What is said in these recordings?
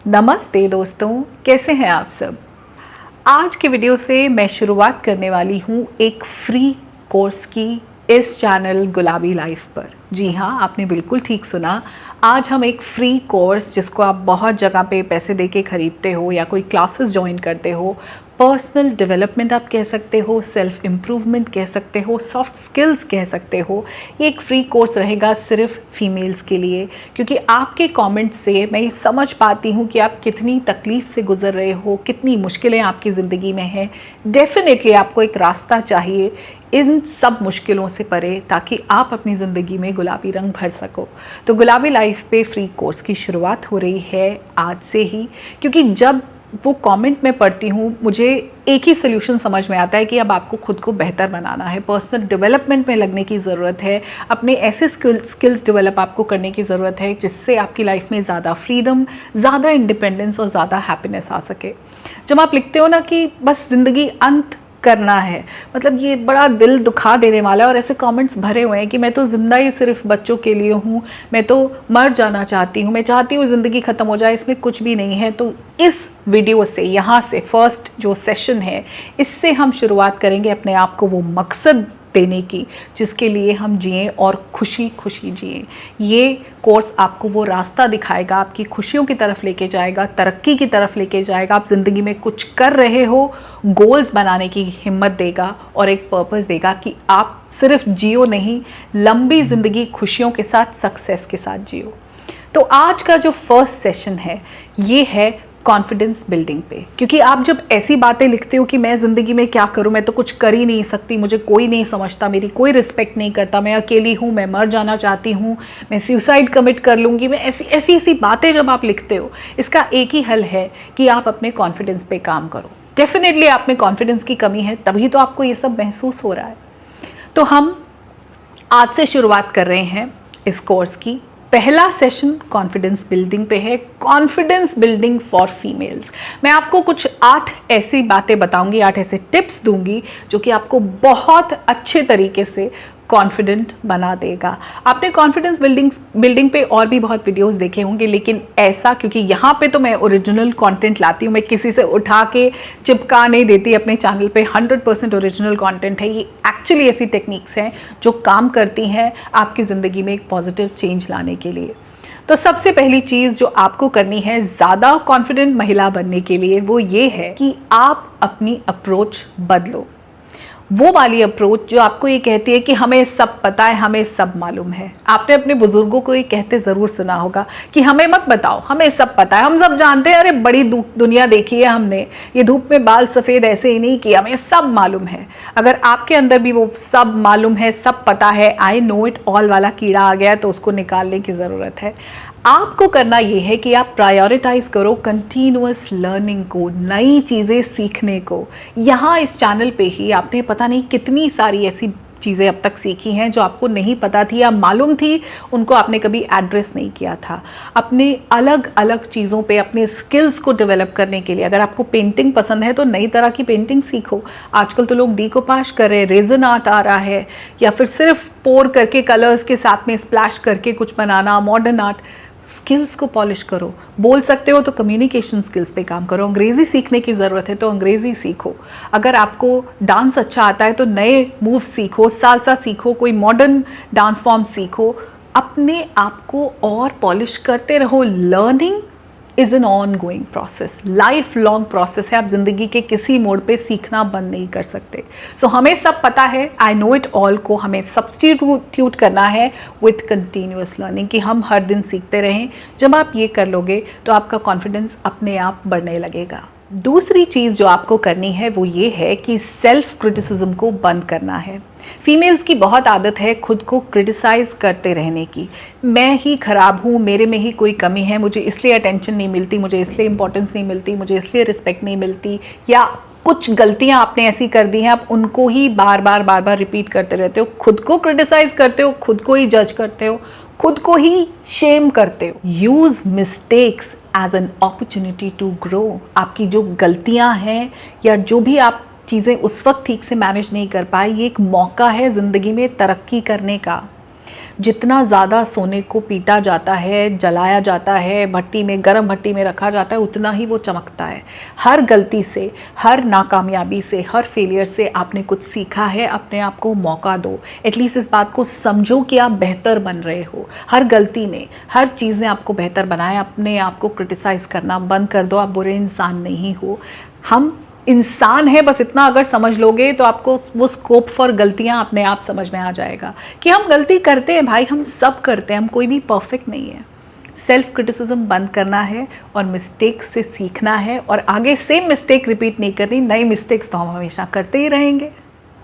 नमस्ते दोस्तों, कैसे हैं आप सब। आज के वीडियो से मैं शुरुआत करने वाली हूँ एक फ्री कोर्स की इस चैनल गुलाबी लाइफ पर। जी हाँ, आपने बिल्कुल ठीक सुना। आज हम एक फ्री कोर्स जिसको आप बहुत जगह पे पैसे दे के ख़रीदते हो या कोई क्लासेस ज्वाइन करते हो, पर्सनल डेवलपमेंट आप कह सकते हो, सेल्फ इम्प्रूवमेंट कह सकते हो, सॉफ्ट स्किल्स कह सकते हो। ये एक फ्री कोर्स रहेगा सिर्फ फीमेल्स के लिए, क्योंकि आपके कमेंट से मैं समझ पाती हूँ कि आप कितनी तकलीफ़ से गुज़र रहे हो, कितनी मुश्किलें आपकी ज़िंदगी में हैं। डेफिनेटली आपको एक रास्ता चाहिए इन सब मुश्किलों से परे, ताकि आप अपनी ज़िंदगी में गुलाबी रंग भर सको। तो गुलाबी लाइफ पे फ्री कोर्स की शुरुआत हो रही है आज से ही, क्योंकि जब वो कमेंट में पढ़ती हूँ मुझे एक ही सोल्यूशन समझ में आता है कि अब आपको खुद को बेहतर बनाना है, पर्सनल डेवलपमेंट में लगने की ज़रूरत है, अपने ऐसे स्किल्स डेवलप आपको करने की ज़रूरत है जिससे आपकी लाइफ में ज़्यादा फ्रीडम, ज़्यादा इंडिपेंडेंस और ज़्यादा हैप्पीनेस आ सके। जब आप लिखते हो ना कि बस ज़िंदगी अंत करना है, मतलब ये बड़ा दिल दुखा देने वाला है, और ऐसे कमेंट्स भरे हुए हैं कि मैं तो ज़िंदा ही सिर्फ बच्चों के लिए हूँ, मैं तो मर जाना चाहती हूँ, मैं चाहती हूँ ज़िंदगी ख़त्म हो जाए, इसमें कुछ भी नहीं है। तो इस वीडियो से, यहाँ से फर्स्ट जो सेशन है, इससे हम शुरुआत करेंगे अपने आप को वो मकसद देने की जिसके लिए हम जिएं और खुशी खुशी जिएं। ये कोर्स आपको वो रास्ता दिखाएगा, आपकी खुशियों की तरफ लेके जाएगा, तरक्की की तरफ लेके जाएगा। आप ज़िंदगी में कुछ कर रहे हो, गोल्स बनाने की हिम्मत देगा और एक पर्पस देगा कि आप सिर्फ जियो नहीं, लंबी ज़िंदगी खुशियों के साथ, सक्सेस के साथ जियो। तो आज का जो फर्स्ट सेशन है ये है कॉन्फिडेंस बिल्डिंग पे, क्योंकि आप जब ऐसी बातें लिखते हो कि मैं ज़िंदगी में क्या करूं, मैं तो कुछ कर ही नहीं सकती, मुझे कोई नहीं समझता, मेरी कोई रिस्पेक्ट नहीं करता, मैं अकेली हूं, मैं मर जाना चाहती हूं, मैं सुसाइड कमिट कर लूँगी, मैं ऐसी बातें जब आप लिखते हो, इसका एक ही हल है कि आप अपने कॉन्फिडेंस पे काम करो। डेफिनेटली आप में कॉन्फिडेंस की कमी है, तभी तो आपको ये सब महसूस हो रहा है। तो हम आज से शुरुआत कर रहे हैं इस कोर्स की। पहला सेशन कॉन्फिडेंस बिल्डिंग पे है, कॉन्फिडेंस बिल्डिंग फॉर फीमेल्स। मैं आपको कुछ 8 ऐसी बातें बताऊंगी, 8 ऐसे टिप्स दूंगी जो कि आपको बहुत अच्छे तरीके से कॉन्फिडेंट बना देगा। आपने कॉन्फिडेंस बिल्डिंग पे और भी बहुत वीडियोस देखे होंगे, लेकिन ऐसा, क्योंकि यहाँ पे तो मैं ओरिजिनल कंटेंट लाती हूँ, मैं किसी से उठा के चिपका नहीं देती अपने चैनल पे। 100% ओरिजिनल कंटेंट है। ये एक्चुअली ऐसी टेक्निक्स हैं जो काम करती हैं आपकी ज़िंदगी में एक पॉजिटिव चेंज लाने के लिए। तो सबसे पहली चीज़ जो आपको करनी है ज़्यादा कॉन्फिडेंट महिला बनने के लिए, वो ये है कि आप अपनी अप्रोच बदलो। वो वाली अप्रोच जो आपको ये कहती है कि हमें सब पता है, हमें सब मालूम है। आपने अपने बुजुर्गों को ये कहते ज़रूर सुना होगा कि हमें मत बताओ, हमें सब पता है, हम सब जानते हैं, अरे बड़ी दुनिया देखी है हमने, ये धूप में बाल सफ़ेद ऐसे ही नहीं कि हमें सब मालूम है। अगर आपके अंदर भी वो सब मालूम है, सब पता है, आई नो इट ऑल वाला कीड़ा आ गया, तो उसको निकालने की ज़रूरत है। आपको करना ये है कि आप प्रायोरिटाइज करो कंटिन्यूअस लर्निंग को, नई चीज़ें सीखने को। यहाँ इस चैनल पे ही आपने पता नहीं कितनी सारी ऐसी चीज़ें अब तक सीखी हैं जो आपको नहीं पता थी या मालूम थी, उनको आपने कभी एड्रेस नहीं किया था। अपने अलग अलग चीज़ों पे अपने स्किल्स को डेवलप करने के लिए, अगर आपको पेंटिंग पसंद है तो नई तरह की पेंटिंग सीखो। आजकल तो लोग डीकोपाज कर रहे हैं, रेजन आर्ट आ रहा है, या फिर सिर्फ पोर करके कलर्स के साथ में स्प्लैश करके कुछ बनाना, मॉडर्न आर्ट। स्किल्स को पॉलिश करो। बोल सकते हो तो कम्युनिकेशन स्किल्स पे काम करो। अंग्रेज़ी सीखने की ज़रूरत है तो अंग्रेज़ी सीखो। अगर आपको डांस अच्छा आता है तो नए मूव सीखो, सालसा सीखो, कोई मॉडर्न डांस फॉर्म सीखो। अपने आप को और पॉलिश करते रहो। Learning is an on going process, life long process है। आप ज़िंदगी के किसी मोड़ पे सीखना बंद नहीं कर सकते। सो हमें सब पता है, आई नो इट ऑल को हमें सब्स्टिट्यूट करना है विथ कंटिन्यूअस लर्निंग, कि हम हर दिन सीखते रहें। जब आप ये कर लोगे तो आपका कॉन्फिडेंस अपने आप बढ़ने लगेगा। दूसरी चीज़ जो आपको करनी है वो ये है कि सेल्फ क्रिटिसिज्म को बंद करना है। फीमेल्स की बहुत आदत है खुद को क्रिटिसाइज़ करते रहने की। मैं ही ख़राब हूँ, मेरे में ही कोई कमी है, मुझे इसलिए अटेंशन नहीं मिलती, मुझे इसलिए इंपॉर्टेंस नहीं मिलती, मुझे इसलिए रिस्पेक्ट नहीं मिलती, या कुछ गलतियाँ आपने ऐसी कर दी हैं, आप उनको ही बार बार रिपीट करते रहते हो। खुद को क्रिटिसाइज़ करते हो, खुद को ही जज करते हो, खुद को ही शेम करते हो। Use mistakes as an opportunity to grow. आपकी जो गलतियां हैं या जो भी आप चीज़ें उस वक्त ठीक से मैनेज नहीं कर पाए, ये एक मौका है ज़िंदगी में तरक्की करने का। जितना ज़्यादा सोने को पीटा जाता है, जलाया जाता है, भट्टी में, गर्म भट्टी में रखा जाता है, उतना ही वो चमकता है। हर गलती से, हर नाकामयाबी से, हर फेलियर से आपने कुछ सीखा है। अपने आप को मौका दो, एटलीस्ट इस बात को समझो कि आप बेहतर बन रहे हो। हर गलती ने, हर चीज़ ने आपको बेहतर बनाया। अपने आप को क्रिटिसाइज़ करना बंद कर दो, आप बुरे इंसान नहीं हो। हम इंसान है, बस इतना अगर समझ लोगे तो आपको वो स्कोप फॉर गलतियां अपने आप समझ में आ जाएगा कि हम गलती करते हैं भाई, हम सब करते हैं, हम कोई भी परफेक्ट नहीं है। सेल्फ क्रिटिसिज्म बंद करना है और मिस्टेक्स से सीखना है और आगे सेम मिस्टेक रिपीट नहीं करनी। नई मिस्टेक्स तो हम हमेशा करते ही रहेंगे।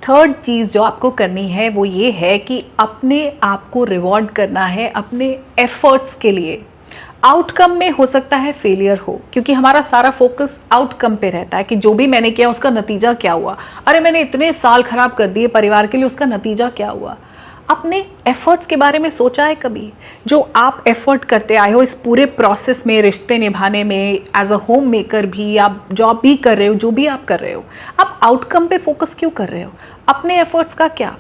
थर्ड चीज़ जो आपको करनी है वो ये है कि अपने आप को रिवॉर्ड करना है अपने एफर्ट्स के लिए। आउटकम में हो सकता है फेलियर हो, क्योंकि हमारा सारा फोकस आउटकम पे रहता है कि जो भी मैंने किया उसका नतीजा क्या हुआ। अरे मैंने इतने साल खराब कर दिए परिवार के लिए, उसका नतीजा क्या हुआ। अपने एफर्ट्स के बारे में सोचा है कभी? जो आप एफर्ट करते आए हो इस पूरे प्रोसेस में, रिश्ते निभाने में, एज अ होम मेकर भी, आप जॉब भी कर रहे हो, जो भी आप कर रहे हो, आप आउटकम पे फोकस क्यों कर रहे हो? अपने एफर्ट्स का क्या?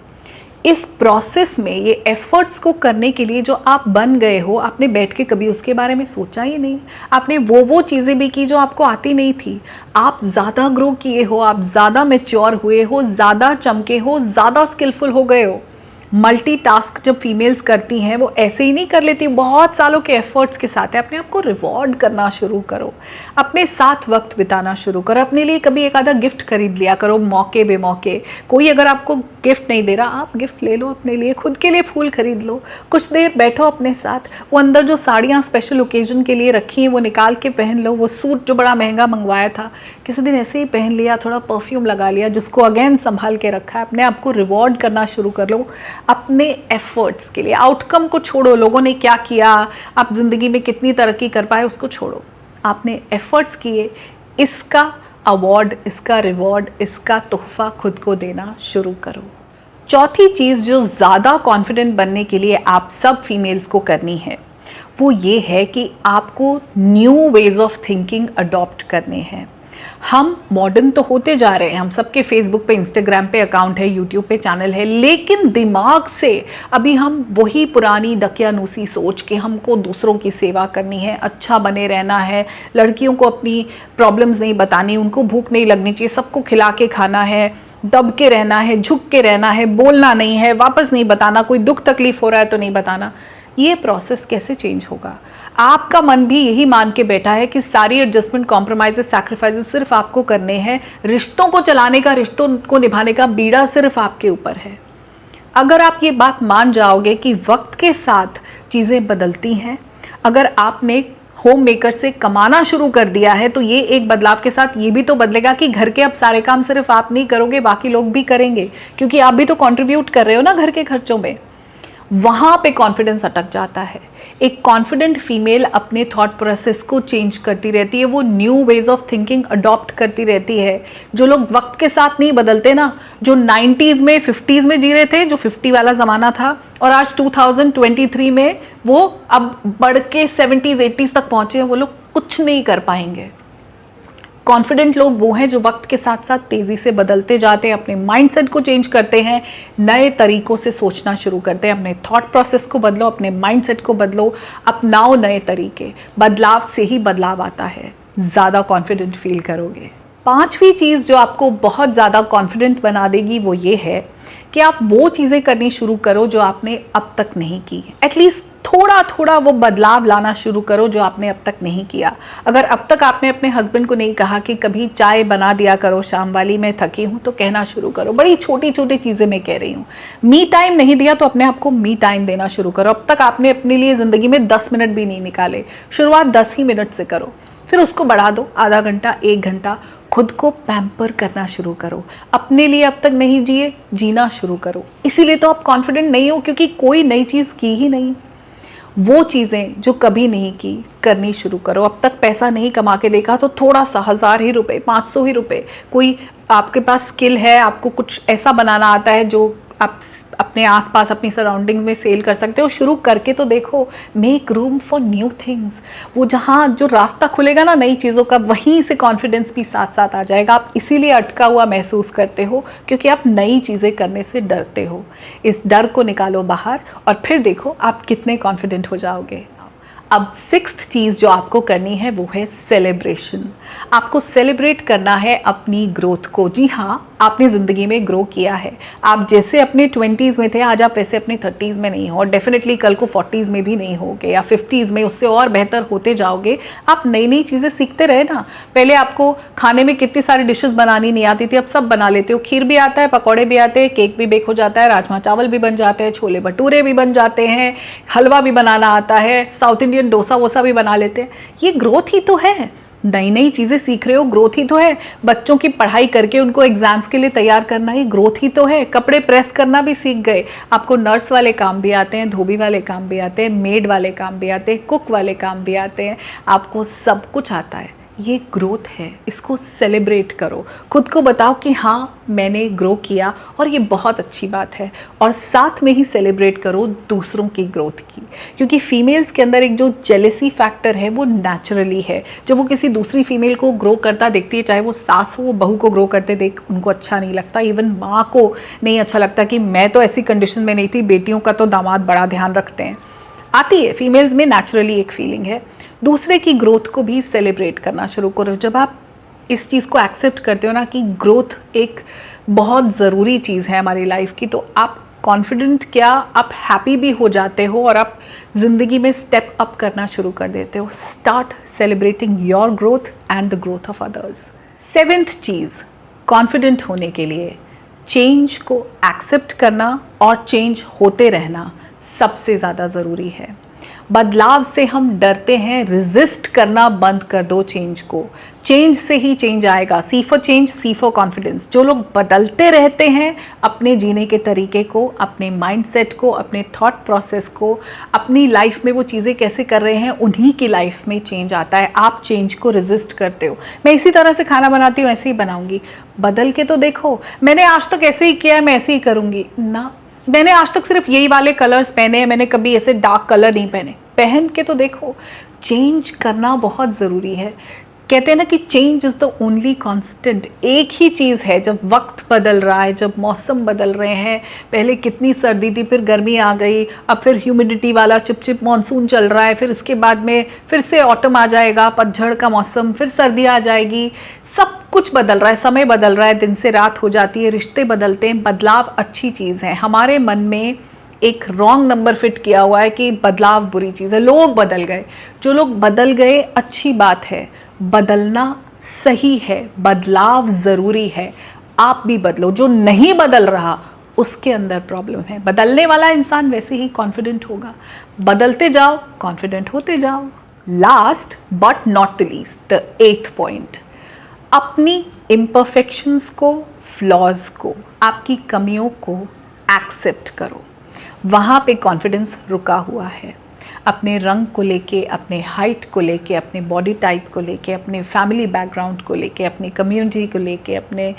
इस प्रोसेस में ये एफर्ट्स को करने के लिए जो आप बन गए हो, आपने बैठ के कभी उसके बारे में सोचा ही नहीं। आपने वो चीज़ें भी की जो आपको आती नहीं थी। आप ज़्यादा ग्रो किए हो, आप ज़्यादा मैच्योर हुए हो, ज़्यादा चमके हो, ज़्यादा स्किलफुल हो गए हो। मल्टीटास्क जब फीमेल्स करती हैं वो ऐसे ही नहीं कर लेती, बहुत सालों के एफर्ट्स के साथ है। अपने आप को रिवॉर्ड करना शुरू करो, अपने साथ वक्त बिताना शुरू करो, अपने लिए कभी एक आधा गिफ्ट खरीद लिया करो मौके बेमौके। कोई अगर आपको गिफ्ट नहीं दे रहा, आप गिफ्ट ले लो अपने लिए, खुद के लिए फूल खरीद लो, कुछ देर बैठो अपने साथ। वो अंदर जो साड़ियाँ स्पेशल ओकेजन के लिए रखी हैं वो निकाल के पहन लो। वो सूट जो बड़ा महंगा मंगवाया था किसी दिन ऐसे ही पहन लिया, थोड़ा परफ्यूम लगा लिया, जिसको अगेन संभाल के रखा है। अपने आप को रिवॉर्ड करना शुरू कर लो अपने एफर्ट्स के लिए। आउटकम को छोड़ो, लोगों ने क्या किया, आप जिंदगी में कितनी तरक्की कर पाए, उसको छोड़ो। आपने एफर्ट्स किए, इसका अवार्ड, इसका रिवॉर्ड, इसका तोहफा खुद को देना शुरू करो। चौथी चीज़ जो ज़्यादा कॉन्फिडेंट बनने के लिए आप सब फीमेल्स को करनी है वो ये है कि आपको new ways of thinking adopt करने हैं। हम मॉडर्न तो होते जा रहे हैं, हम सबके फेसबुक पे, इंस्टाग्राम पे अकाउंट है, यूट्यूब पे चैनल है, लेकिन दिमाग से अभी हम वही पुरानी दकियानूसी सोच के हमको दूसरों की सेवा करनी है, अच्छा बने रहना है, लड़कियों को अपनी प्रॉब्लम्स नहीं बतानी, उनको भूख नहीं लगनी चाहिए, सबको खिला के खाना है, दब के रहना है, झुक के रहना है, बोलना नहीं है, वापस नहीं बताना, कोई दुख तकलीफ हो रहा है तो नहीं बताना। ये प्रोसेस कैसे चेंज होगा? आपका मन भी यही मान के बैठा है कि सारी एडजस्टमेंट, कॉम्प्रोमाइजेस, सैक्रिफाइसेस सिर्फ आपको करने हैं। रिश्तों को चलाने का, रिश्तों को निभाने का बीड़ा सिर्फ आपके ऊपर है। अगर आप ये बात मान जाओगे कि वक्त के साथ चीज़ें बदलती हैं, अगर आपने होम मेकर से कमाना शुरू कर दिया है तो ये एक बदलाव के साथ ये भी तो बदलेगा कि घर के अब सारे काम सिर्फ आप नहीं करोगे, बाकी लोग भी करेंगे, क्योंकि आप भी तो कंट्रीब्यूट कर रहे हो ना घर के खर्चों में। वहाँ पे कॉन्फिडेंस अटक जाता है। एक कॉन्फिडेंट फीमेल अपने थॉट प्रोसेस को चेंज करती रहती है, वो new ways of thinking adopt करती रहती है। जो लोग वक्त के साथ नहीं बदलते ना, जो 90s में 50s में जी रहे थे, जो 50 वाला ज़माना था, और आज 2023 में वो अब बढ़ के 70s 80s तक पहुँचे हैं, वो लोग कुछ नहीं कर पाएंगे। कॉन्फिडेंट लोग वो हैं जो वक्त के साथ साथ तेज़ी से बदलते जाते हैं, अपने माइंडसेट को चेंज करते हैं, नए तरीकों से सोचना शुरू करते हैं। अपने थॉट प्रोसेस को बदलो, अपने माइंडसेट को बदलो, अपनाओ नए तरीके। बदलाव से ही बदलाव आता है, ज़्यादा कॉन्फिडेंट फील करोगे। पांचवी चीज़ जो आपको बहुत ज़्यादा कॉन्फिडेंट बना देगी वो ये है कि आप वो चीज़ें करनी शुरू करो जो आपने अब तक नहीं की। एटलीस्ट थोड़ा थोड़ा वो बदलाव लाना शुरू करो जो आपने अब तक नहीं किया। अगर अब तक आपने अपने हस्बैंड को नहीं कहा कि कभी चाय बना दिया करो शाम वाली, मैं थकी हूँ, तो कहना शुरू करो। बड़ी छोटी छोटी चीज़ें मैं कह रही हूँ। मी टाइम नहीं दिया तो अपने आप को मी टाइम देना शुरू करो। अब तक आपने अपने लिए ज़िंदगी में 10 मिनट भी नहीं निकाले, शुरुआत 10 ही मिनट से करो, फिर उसको बढ़ा दो, आधा घंटा, 1 घंटा। खुद को पैम्पर करना शुरू करो। अपने लिए अब तक नहीं जिए, जीना शुरू करो। इसीलिए तो आप कॉन्फिडेंट नहीं हो, क्योंकि कोई नई चीज़ की ही नहीं। वो चीज़ें जो कभी नहीं की करनी शुरू करो। अब तक पैसा नहीं कमा के देखा तो थोड़ा सा, 1000 ही रुपये, 500 ही रुपये, कोई आपके पास स्किल है, आपको कुछ ऐसा बनाना आता है जो आप अपने आसपास अपनी सराउंडिंग्स में सेल कर सकते हो। शुरू करके तो देखो, make room for new things. वो जहाँ जो रास्ता खुलेगा ना नई चीज़ों का, वहीं से कॉन्फिडेंस भी साथ साथ आ जाएगा। आप इसीलिए अटका हुआ महसूस करते हो क्योंकि आप नई चीज़ें करने से डरते हो। इस डर को निकालो बाहर और फिर देखो आप कितने कॉन्फिडेंट हो जाओगे। अब 6th चीज़ जो आपको करनी है वो है सेलिब्रेशन। आपको सेलिब्रेट करना है अपनी ग्रोथ को। जी हाँ, आपने ज़िंदगी में ग्रो किया है। आप जैसे अपने 20s में थे, आज आप वैसे अपने 30s में नहीं हो, और डेफिनेटली कल को 40s में भी नहीं होगे, या 50s में उससे और बेहतर होते जाओगे। आप नई नई चीज़ें सीखते रहे ना। पहले आपको खाने में कितनी सारी डिशेस बनानी नहीं आती थी, अब सब बना लेते हो। खीर भी आता है, पकौड़े भी आते हैं, केक भी बेक हो जाता है, राजमा चावल भी बन जाते हैं, छोले भटूरे भी बन जाते हैं, हलवा भी बनाना आता है, साउथ इंडियन डोसा वोसा भी बना लेते हैं। ये ग्रोथ ही तो है। नई नई चीज़ें सीख रहे हो, ग्रोथ ही तो है। बच्चों की पढ़ाई करके उनको एग्जाम्स के लिए तैयार करना ही ग्रोथ ही तो है। कपड़े प्रेस करना भी सीख गए, आपको नर्स वाले काम भी आते हैं, धोबी वाले काम भी आते हैं, मेड वाले काम भी आते हैं, कुक वाले काम भी आते हैं, आपको सब कुछ आता है। ये ग्रोथ है, इसको सेलिब्रेट करो। खुद को बताओ कि हाँ मैंने ग्रो किया और ये बहुत अच्छी बात है। और साथ में ही सेलिब्रेट करो दूसरों की ग्रोथ की, क्योंकि फीमेल्स के अंदर एक जो जेलेसी फैक्टर है वो नेचुरली है। जब वो किसी दूसरी फीमेल को ग्रो करता देखती है, चाहे वो सास हो, वो बहू को ग्रो करते देख उनको अच्छा नहीं लगता। इवन माँ को नहीं अच्छा लगता कि मैं तो ऐसी कंडीशन में नहीं थी, बेटियों का तो दामाद बड़ा ध्यान रखते हैं। आती है, फीमेल्स में नेचुरली एक फीलिंग है। दूसरे की ग्रोथ को भी सेलिब्रेट करना शुरू करो। जब आप इस चीज़ को एक्सेप्ट करते हो ना कि ग्रोथ एक बहुत ज़रूरी चीज़ है हमारी लाइफ की, तो आप कॉन्फिडेंट क्या, आप हैप्पी भी हो जाते हो और आप ज़िंदगी में स्टेप अप करना शुरू कर देते हो। Start celebrating your growth and the growth of others. 7th cheese confident होने के लिए चेंज को एक्सेप्ट करना और चेंज होते रहना सबसे ज़्यादा ज़रूरी है। बदलाव से हम डरते हैं, रिजिस्ट करना बंद कर दो चेंज को। चेंज से ही चेंज आएगा। C for change, C for confidence. जो लोग बदलते रहते हैं अपने जीने के तरीके को, अपने माइंडसेट को, अपने थॉट प्रोसेस को, अपनी लाइफ में वो चीज़ें कैसे कर रहे हैं, उन्हीं की लाइफ में चेंज आता है। आप चेंज को रेजिस्ट करते हो। मैं इसी तरह से खाना बनाती हूँ, ऐसे ही बनाऊंगी। बदल के तो देखो, मैंने आज तक ऐसे ही किया है, मैं ऐसे ही करूँगी ना। मैंने आज तक सिर्फ यही वाले कलर्स पहने हैं, मैंने कभी ऐसे डार्क कलर नहीं पहने। पहन के तो देखो। चेंज करना बहुत ज़रूरी है। कहते हैं ना कि change is the only constant. एक ही चीज़ है, जब वक्त बदल रहा है, जब मौसम बदल रहे हैं, पहले कितनी सर्दी थी, फिर गर्मी आ गई, अब फिर ह्यूमिडिटी वाला चिपचिप मॉनसून चल रहा है, फिर इसके बाद में फिर से ऑटम आ जाएगा, पतझड़ का मौसम, फिर सर्दी आ जाएगी। सब कुछ बदल रहा है, समय बदल रहा है, दिन से रात हो जाती है, रिश्ते बदलते हैं। बदलाव अच्छी चीज़ है। हमारे मन में एक रॉन्ग नंबर फिट किया हुआ है कि बदलाव बुरी चीज़ है। लोग बदल गए, जो लोग बदल गए अच्छी बात है, बदलना सही है, बदलाव ज़रूरी है। आप भी बदलो। जो नहीं बदल रहा उसके अंदर प्रॉब्लम है। बदलने वाला इंसान वैसे ही कॉन्फिडेंट होगा। बदलते जाओ, कॉन्फिडेंट होते जाओ। Last but not the least, the 8th point, अपनी इम्परफेक्शंस को, फ्लॉज को, आपकी कमियों को एक्सेप्ट करो। वहाँ पे कॉन्फिडेंस रुका हुआ है। अपने रंग को लेके, अपने हाइट को लेके, अपने बॉडी टाइप को लेके, अपने फैमिली बैकग्राउंड को लेके, अपनी कम्युनिटी को लेके, अपने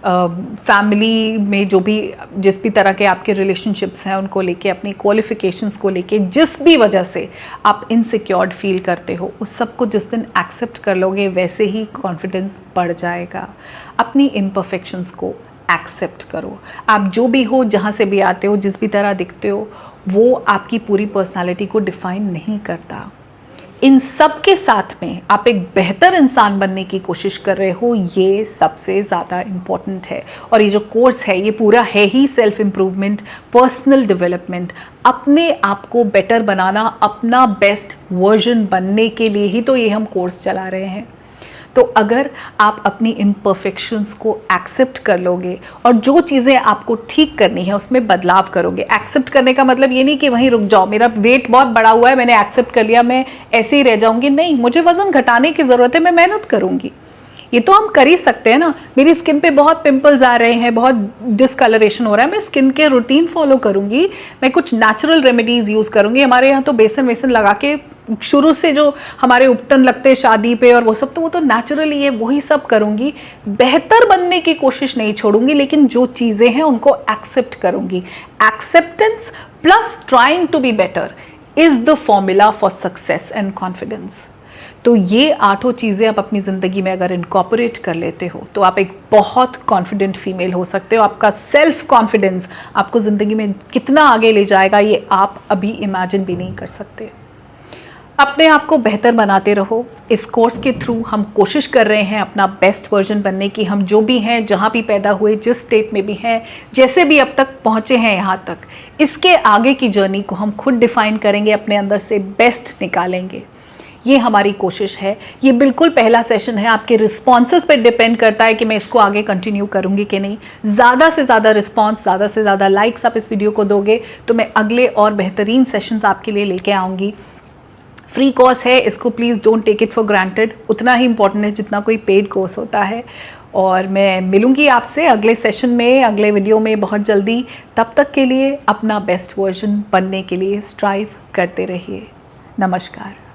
फैमिली में जो भी जिस भी तरह के आपके रिलेशनशिप्स हैं उनको लेके, अपनी क्वालिफिकेशंस को लेके, जिस भी वजह से आप इनसिक्योर्ड फील करते हो, उस सब को जिस दिन एक्सेप्ट कर लोगे वैसे ही कॉन्फिडेंस बढ़ जाएगा। अपनी इम्परफेक्शंस को एक्सेप्ट करो। आप जो भी हो, जहाँ से भी आते हो, जिस भी तरह दिखते हो, वो आपकी पूरी पर्सनालिटी को डिफाइन नहीं करता। इन सब के साथ में आप एक बेहतर इंसान बनने की कोशिश कर रहे हो, ये सबसे ज़्यादा इम्पॉर्टेंट है। और ये जो कोर्स है ये पूरा है ही सेल्फ इम्प्रूवमेंट, पर्सनल डेवलपमेंट, अपने आप को बेटर बनाना, अपना बेस्ट वर्जन बनने के लिए ही तो ये हम कोर्स चला रहे हैं। तो अगर आप अपनी इम्परफेक्शंस को एक्सेप्ट कर लोगे और जो चीज़ें आपको ठीक करनी है उसमें बदलाव करोगे। एक्सेप्ट करने का मतलब ये नहीं कि वहीं रुक जाओ, मेरा वेट बहुत बड़ा हुआ है, मैंने एक्सेप्ट कर लिया, मैं ऐसे ही रह जाऊंगी। नहीं, मुझे वज़न घटाने की ज़रूरत है, मैं मेहनत करूंगी। ये तो हम कर ही सकते हैं ना। मेरी स्किन पे बहुत पिंपल्स आ रहे हैं, बहुत डिसकलरेशन हो रहा है, मैं स्किन केयर रूटीन फॉलो करूंगी, मैं कुछ नेचुरल रेमेडीज़ यूज़ करूंगी। हमारे यहाँ तो बेसन वेसन लगा के शुरू से जो हमारे उपटन लगते हैं शादी पे और वो सब, तो वो तो नेचुरली है, वही सब करूँगी। बेहतर बनने की कोशिश नहीं छोड़ूंगी, लेकिन जो चीज़ें हैं उनको एक्सेप्ट करूँगी। Acceptance plus trying to be better is the formula for success and confidence. तो ये 8 चीज़ें आप अपनी ज़िंदगी में अगर इनकॉर्पोरेट कर लेते हो तो आप एक बहुत कॉन्फिडेंट फीमेल हो सकते हो। आपका सेल्फ कॉन्फिडेंस आपको ज़िंदगी में कितना आगे ले जाएगा ये आप अभी इमेजिन भी नहीं कर सकते। अपने आप को बेहतर बनाते रहो। इस कोर्स के थ्रू हम कोशिश कर रहे हैं अपना बेस्ट वर्जन बनने की। हम जो भी हैं, जहाँ भी पैदा हुए, जिस स्टेट में भी हैं, जैसे भी अब तक पहुँचे हैं यहाँ तक, इसके आगे की जर्नी को हम खुद डिफाइन करेंगे, अपने अंदर से बेस्ट निकालेंगे। ये हमारी कोशिश है। ये बिल्कुल पहला सेशन है, आपके रिस्पॉन्सेस पे डिपेंड करता है कि मैं इसको आगे कंटिन्यू करूँगी कि नहीं। ज़्यादा से ज़्यादा रिस्पॉन्स, ज़्यादा से ज़्यादा लाइक्स आप इस वीडियो को दोगे तो मैं अगले और बेहतरीन सेशंस आपके लिए लेके आऊँगी। फ्री कोर्स है, इसको please don't take it for granted. उतना ही इंपॉर्टेंट है जितना कोई पेड कोर्स होता है। और मैं मिलूँगी आपसे अगले सेशन में, अगले वीडियो में बहुत जल्दी। तब तक के लिए अपना बेस्ट वर्जन बनने के लिए स्ट्राइव करते रहिए। नमस्कार।